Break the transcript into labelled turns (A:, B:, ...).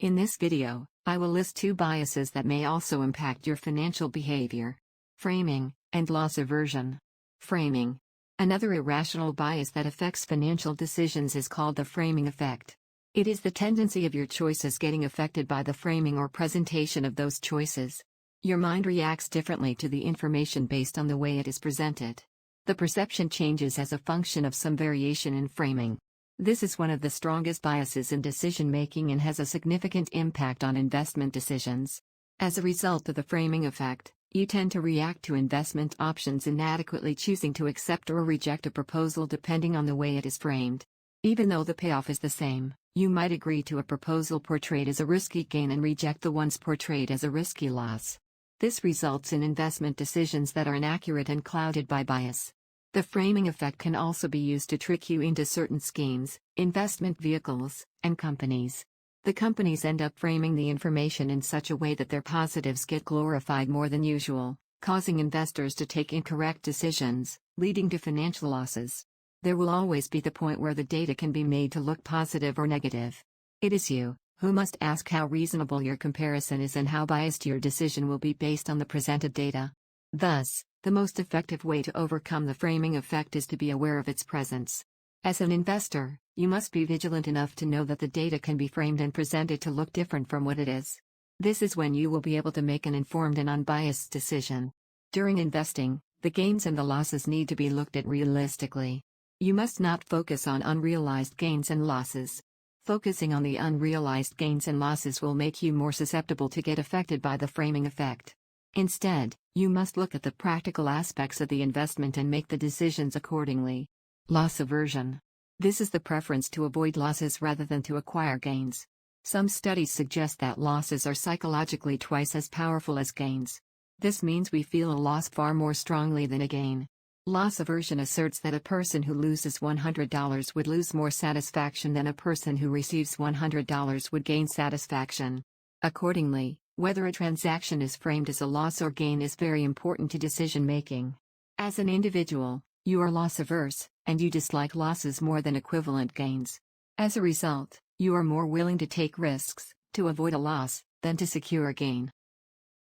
A: In this video, I will list two biases that may also impact your financial behavior: framing and loss aversion. Framing. Another irrational bias that affects financial decisions is called the framing effect. It is the tendency of your choices getting affected by the framing or presentation of those choices. Your mind reacts differently to the information based on the way it is presented. The perception changes as a function of some variation in framing. This is one of the strongest biases in decision-making and has a significant impact on investment decisions. As a result of the framing effect, you tend to react to investment options inadequately, choosing to accept or reject a proposal depending on the way it is framed. Even though the payoff is the same, you might agree to a proposal portrayed as a risky gain and reject the ones portrayed as a risky loss. This results in investment decisions that are inaccurate and clouded by bias. The framing effect can also be used to trick you into certain schemes, investment vehicles, and companies. The companies end up framing the information in such a way that their positives get glorified more than usual, causing investors to take incorrect decisions, leading to financial losses. There will always be the point where the data can be made to look positive or negative. It is you who must ask how reasonable your comparison is and how biased your decision will be based on the presented data. Thus, the most effective way to overcome the framing effect is to be aware of its presence. As an investor, you must be vigilant enough to know that the data can be framed and presented to look different from what it is. This is when you will be able to make an informed and unbiased decision. During investing, the gains and the losses need to be looked at realistically. You must not focus on unrealized gains and losses. Focusing on the unrealized gains and losses will make you more susceptible to get affected by the framing effect. Instead, you must look at the practical aspects of the investment and make the decisions accordingly. Loss aversion. This is the preference to avoid losses rather than to acquire gains. Some studies suggest that losses are psychologically twice as powerful as gains. This means we feel a loss far more strongly than a gain. Loss aversion asserts that a person who loses $100 would lose more satisfaction than a person who receives $100 would gain satisfaction. Accordingly, whether a transaction is framed as a loss or gain is very important to decision-making. As an individual, you are loss-averse, and you dislike losses more than equivalent gains. As a result, you are more willing to take risks, to avoid a loss, than to secure a gain.